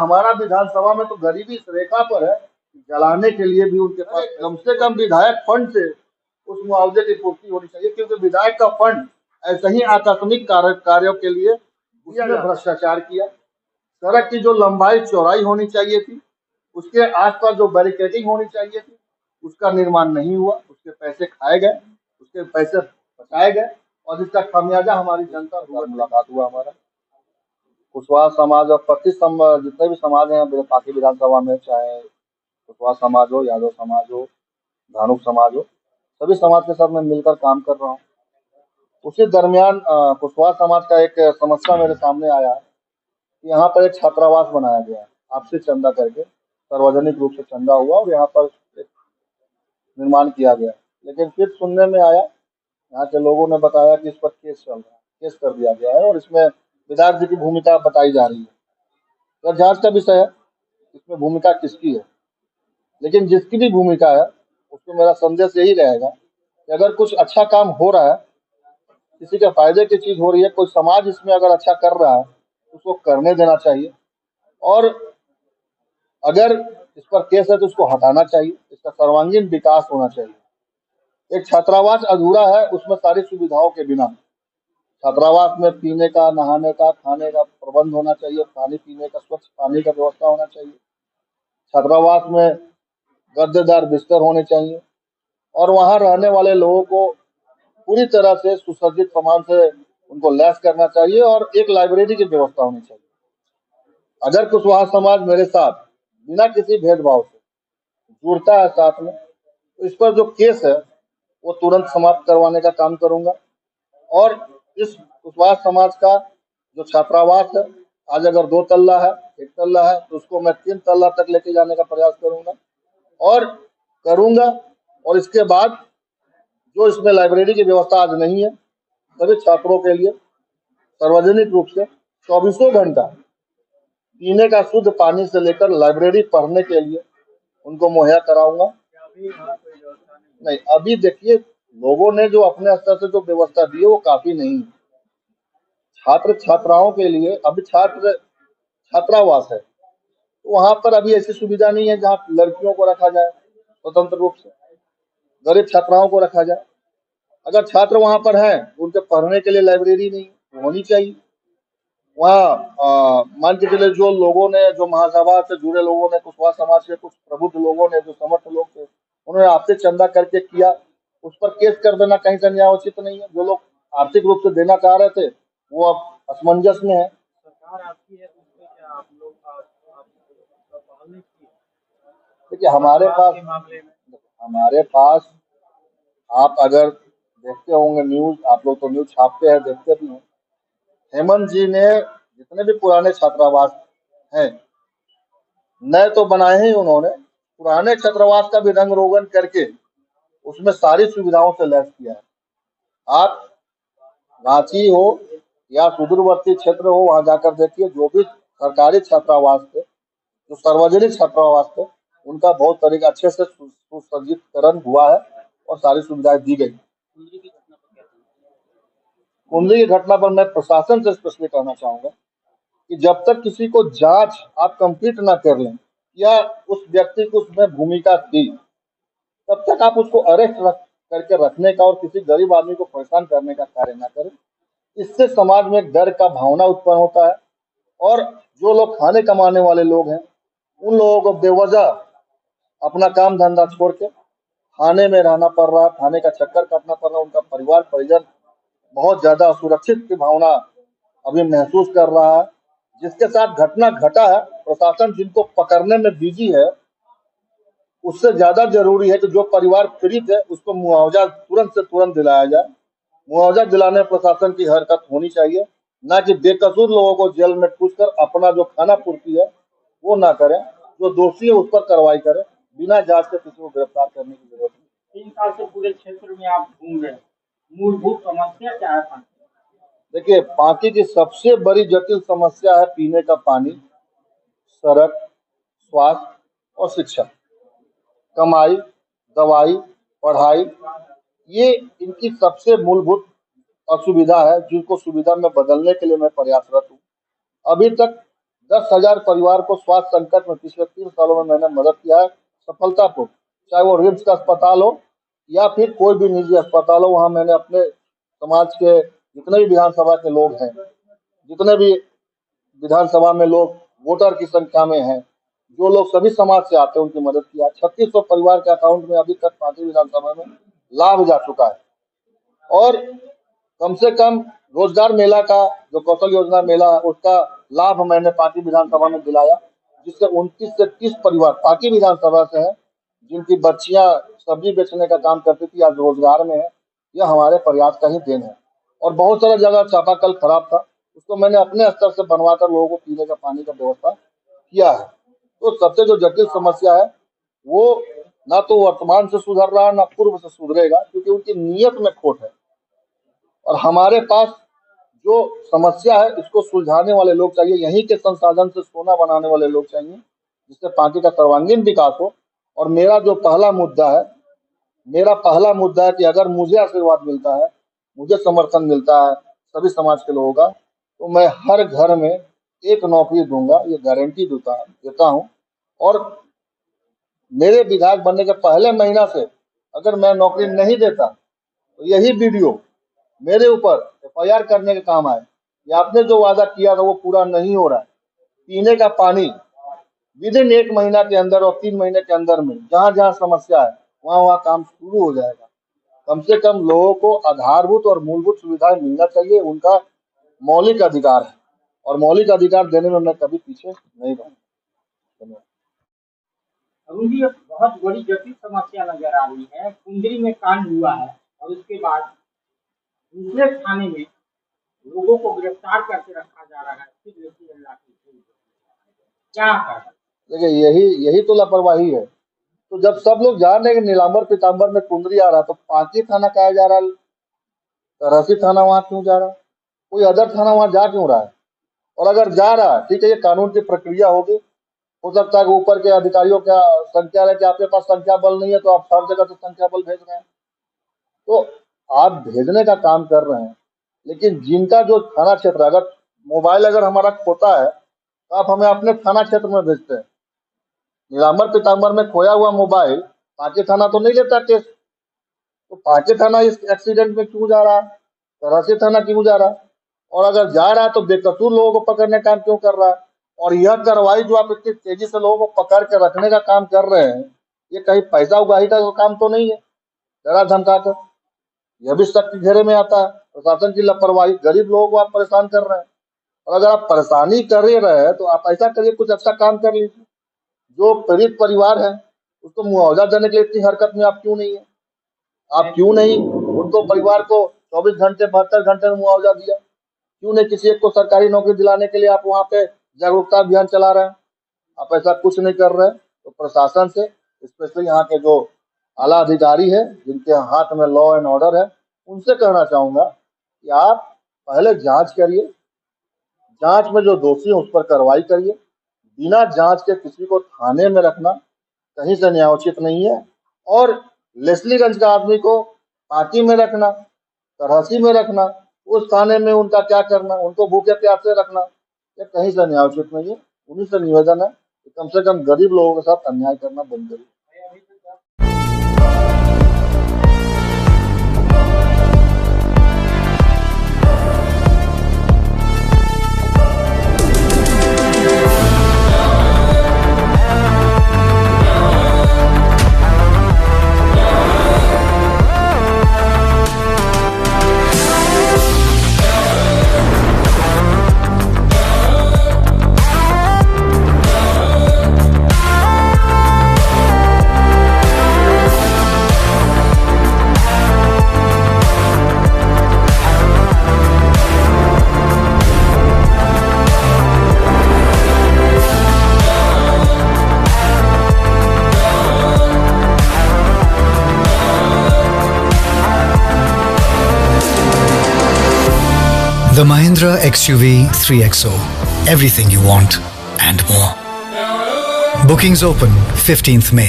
हमारा विधानसभा में तो गरीबी इस रेखा पर है, जलाने के लिए भी उनके पास कम से कम विधायक फंड से उस मुआवजे की पूर्ति होनी चाहिए, क्योंकि विधायक का फंड ऐसे ही आकस्मिक कार्यों के लिए उसने भ्रष्टाचार किया। सड़क की जो लंबाई चौड़ाई होनी चाहिए थी, उसके आसपास जो बैरिकेडिंग होनी चाहिए थी, उसका निर्माण नहीं हुआ, उसके पैसे खाए गए, उसके पैसे बचाए गए, और इसका खामियाजा हमारी जनता से मुलाकात हुआ। हमारा कुशवाहा समाज और जितने भी समाज हैं पार्टी विधानसभा में, चाहे कुशवाहा समाज हो, यादव समाज हो, धानुक समाज हो, सभी समाज के साथ मैं मिलकर काम कर रहा हूँ। उसी दरमियान कुशवाहा समाज का एक समस्या मेरे सामने आया कि यहाँ पर एक छात्रावास बनाया गया है, आपसे चंदा करके सार्वजनिक रूप से चंदा हुआ और यहाँ पर एक निर्माण किया गया। लेकिन फिर सुनने में आया, यहाँ के लोगों ने बताया कि इस पर केस चल रहा है, केस कर दिया गया है और इसमें विधायक जी की भूमिका बताई जा रही है। यह जांच का विषय है, इसमें भूमिका किसकी है। लेकिन जिसकी भी भूमिका है, उसको मेरा संदेश यही रहेगा कि अगर कुछ अच्छा काम हो रहा है, किसी के फायदे की चीज हो रही है, कोई समाज इसमें अगर अच्छा कर रहा है, उसको करने देना चाहिए। और अगर इस पर केस है तो उसको हटाना चाहिए, इसका सर्वांगीण विकास होना चाहिए। एक छात्रावास अधूरा है, उसमें सारी सुविधाओं के बिना। छात्रावास में पीने का, नहाने का, खाने का प्रबंध होना चाहिए, पानी पीने का, स्वच्छ पानी का व्यवस्था होना चाहिए। छात्रावास में गद्देदार बिस्तर होने चाहिए और वहां रहने वाले लोगों को पूरी तरह से सुसज्जित सामान से उनको लैस करना चाहिए और एक लाइब्रेरी की व्यवस्था होनी चाहिए। अगर कुशवाहा समाज मेरे साथ बिना किसी भेदभाव से जुड़ता है साथ में, तो इस पर जो केस है वो तुरंत समाप्त करवाने का काम करूंगा। और इस कुशवाहा समाज का जो छात्रावास है, आज अगर 2 तल्ला है, 1 तल्ला है, तो उसको मैं 3 तल्ला तक लेके जाने का प्रयास करूंगा। और इसके बाद जो इसमें लाइब्रेरी की व्यवस्था आज नहीं है, सभी छात्रों के लिए सार्वजनिक रूप से 24 घंटा पीने का शुद्ध पानी से लेकर लाइब्रेरी पढ़ने के लिए उनको मुहैया कराऊंगा। नहीं, अभी देखिए, लोगों ने जो अपने स्तर से जो व्यवस्था दी है वो काफी नहीं है। छात्र छात्राओं के लिए अभी छात्रावास है, तो वहां पर अभी ऐसी सुविधा नहीं है जहाँ लड़कियों को रखा जाए स्वतंत्र रूप से, गरीब छात्राओं को रखा जाए। अगर छात्र वहां पर हैं, उनके पढ़ने के लिए लाइब्रेरी नहीं होनी चाहिए। वहाँ मान के चले, जो लोगों ने, जो महासभा से जुड़े लोगों ने, कुशवाहा समाज के कुछ प्रबुद्ध लोगों ने, जो समर्थ लोग थे, उन्होंने आपसे चंदा करके किया, उस पर केस कर देना कहीं से न्यायोचित नहीं है। जो लोग आर्थिक रूप से देना चाह रहे थे वो अब असमंजस में है। सरकार आपकी है, उस पे क्या आप लोग पहल नहीं की? देखिए, हमारे पास आप अगर देखते होंगे न्यूज, आप लोग तो न्यूज छापते हैं, देखते भी हैं, हेमंत जी ने जितने भी पुराने छात्रावास हैं, नए तो बनाए ही उन्होंने, पुराने छात्रावास का भी रंग रोगन करके उसमें सारी सुविधाओं से लैस किया है। आप रांची हो या सुदूरवर्ती क्षेत्र हो, वहां जाकर देखिए, जो भी सरकारी छात्रावास थे, जो सार्वजनिक छात्रावास थे, उनका बहुत तरीके अच्छे से सुसज्जितकरण हुआ है और सारी सुविधाएं दी गई। कुंडली की घटना पर मैं प्रशासन से स्पष्ट कहना चाहूंगा कि जब तक किसी को जांच आप कंप्लीट ना कर लें या उस व्यक्ति को उसमें भूमिका थी, तब तक आप उसको अरेस्ट करके रखने का और किसी गरीब आदमी को परेशान करने का कार्य ना करें। इससे समाज में डर का भावना उत्पन्न होता है और जो लोग खाने कमाने वाले लोग हैं, उन लोगों को बेवजह अपना काम धंधा छोड़ के थाने में रहना पड़ रहा है, थाने का चक्कर काटना पड़ रहा है। उनका परिवार परिजन बहुत ज्यादा असुरक्षित की भावना अभी महसूस कर रहा है। जिसके साथ घटना घटा है, प्रशासन जिनको पकड़ने में बिजी है, उससे ज्यादा जरूरी है कि जो परिवार पीड़ित है उसको मुआवजा तुरंत से तुरंत दिलाया जाए। मुआवजा दिलाने में प्रशासन की हरकत होनी चाहिए, ना कि बेकसूर लोगों को जेल में ठूसकर अपना जो खाना पूर्ति है वो ना करें। जो दोषी है उस पर कार्रवाई करें, बिना जांच के किसी को गिरफ्तार करने की जरूरत नहीं। 3 साल से पूरे क्षेत्र में आप घूम रहे हैं, मूलभूत समस्या क्या है? देखिए, पांकी की सबसे बड़ी जटिल समस्या है पीने का पानी, सड़क, स्वास्थ्य और शिक्षा, कमाई, दवाई, पढ़ाई, ये इनकी सबसे मूलभूत असुविधा है, जिनको सुविधा में बदलने के लिए मैं प्रयासरत हूँ। अभी तक 10,000 परिवार को स्वास्थ्य संकट में पिछले 3 सालों में मैंने मदद किया है सफलतापूर्वक। चाहे वो रिम्स का अस्पताल हो या फिर कोई भी निजी अस्पताल हो, वहां मैंने अपने समाज के जितने भी विधानसभा के लोग हैं, जितने भी विधानसभा में लोग वोटर की संख्या में हैं, जो लोग सभी समाज से आते हैं, उनकी मदद किया। 3600 परिवार के अकाउंट में अभी तक पार्टी विधानसभा में लाभ जा चुका है। और कम से कम रोजगार मेला का जो कौशल योजना मेला है, उसका लाभ मैंने पार्टी विधानसभा में दिलाया, जिससे 29 से 30 परिवार पार्टी विधानसभा से हैं, जिनकी बच्चियां सब्जी बेचने का काम करती थी, आज रोजगार में है। यह हमारे प्रयास का ही देन है। और बहुत सारा जगह चापाकल खराब था, उसको मैंने अपने स्तर से बनवाकर लोगों को पीने का पानी का व्यवस्था किया है। तो सबसे जो जटिल समस्या है वो ना तो वर्तमान से सुधर रहा है, ना पूर्व से सुधरेगा, क्योंकि उनकी नीयत में खोट है। और हमारे पास जो समस्या है, इसको सुलझाने वाले लोग चाहिए, यहीं के संसाधन से सोना बनाने वाले लोग चाहिए, जिससे पार्टी का सर्वांगीण विकास हो। और मेरा पहला मुद्दा है कि अगर मुझे आशीर्वाद मिलता है, मुझे समर्थन मिलता है सभी समाज के लोगों का, तो मैं हर घर में एक नौकरी दूंगा, ये गारंटी देता हूं। और मेरे विधायक बनने के पहले महीना से अगर मैं नौकरी नहीं देता, तो यही वीडियो मेरे ऊपर FIR करने के काम आए कि आपने जो वादा किया था वो पूरा नहीं हो रहा है। पीने का पानी विदिन 1 महीना के अंदर और 3 महीने के अंदर में जहां जहां समस्या है, वहां काम शुरू हो जाएगा। कम से कम लोगों को आधारभूत और मूलभूत सुविधाएं मिलना चाहिए, उनका मौलिक अधिकार है, और मौलिक अधिकार देने में मैं कभी पीछे नहीं रहूंगा। अरुण जी, एक बहुत बड़ी जटिल समस्या नजर आ रही है। कुंदरी में कांड हुआ है और उसके बाद दूसरे थाने में लोगों को गिरफ्तार करके रखा जा रहा है, फिर लेकिन क्या कर? देखिए, यही तो लापरवाही है। तो जब सब लोग जान रहे हैं कि नीलांबर पीतांबर में कुंदरी आ रहा, तो पांकी थाना कहा जा रहा है, तरहसी थाना वहां क्यों जा रहा, कोई अदर थाना वहां जा क्यों रहा है? और अगर जा रहा है, ठीक है, ये कानून की प्रक्रिया होगी। हो सकता है कि ऊपर के अधिकारियों का संख्या रहे कि आपके पास संख्या बल नहीं है, तो आप हर जगह से संख्या बल भेज रहे हैं। तो आप भेजने का काम कर रहे हैं, लेकिन जिनका जो थाना क्षेत्र, अगर मोबाइल अगर हमारा खोता है, तो आप हमें अपने थाना क्षेत्र में भेजते हैं। नीलांबर पीतांबर में खोया हुआ मोबाइल पांकी थाना तो नहीं लेता केस, तो पांकी थाना इस एक्सीडेंट में क्यों जा रहा है, तरहसी थाना क्यों जा रहा है? और अगर जा रहा है तो बेकसूर लोगों को पकड़ने का काम क्यों कर रहा है? और यह कार्रवाई जो आप इतनी तेजी से लोगों को पकड़ के रखने का काम कर रहे हैं, ये कहीं पैसा उगाही का काम तो नहीं है, डरा धमका कर? यह भी सख्त घेरे में आता है। प्रशासन की लापरवाही, गरीब लोगों को आप परेशान कर रहे हैं। और अगर आप परेशानी कर ही रहे हैं, तो आप ऐसा करिए, कुछ अच्छा काम कर लीजिए। जो पीड़ित परिवार है, उसको मुआवजा देने के लिए इतनी हरकत में आप क्यों नहीं है? आप क्यों नहीं उनको परिवार को 24 घंटे 72 घंटे में मुआवजा दिया? क्यों नहीं किसी एक को सरकारी नौकरी दिलाने के लिए आप वहां पे जागरूकता अभियान चला रहे हैं? आप ऐसा कुछ नहीं कर रहे। तो प्रशासन से, स्पेशली यहाँ के जो आला अधिकारी है, जिनके हाथ में लॉ एंड ऑर्डर है, उनसे कहना चाहूंगा कि आप पहले जांच करिए, जांच में जो दोषी है उस पर कार्रवाई करिए। बिना जांच के किसी को थाने में रखना कहीं से न्यायोचित नहीं है। और लेस्लीगंज का आदमी को पार्टी में रखना, तरहसी में रखना, उस थाने में उनका क्या करना, उनको भूखे प्यासे रखना, ये कहीं से न्यायोचित नहीं है। उन्हीं से निवेदन है कि कम से कम गरीब लोगों के साथ अन्याय करना बंद करिए। The Mahindra XUV 3XO. Everything you want and more. Bookings open 15th May.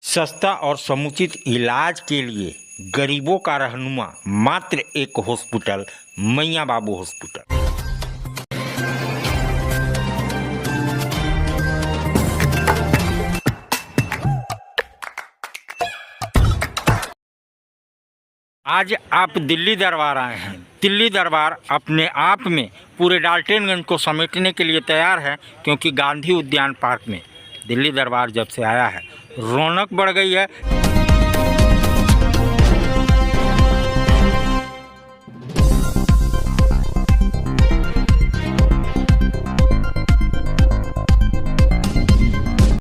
सस्ता और समुचित इलाज के लिए गरीबों का रहनुमा मात्र एक हॉस्पिटल, मैया बाबू हॉस्पिटल। आज आप दिल्ली दरबार आए हैं। दिल्ली दरबार अपने आप में पूरे डाल्टनगंज को समेटने के लिए तैयार है, क्योंकि गांधी उद्यान पार्क में दिल्ली दरबार जब से आया है रौनक बढ़ गई है।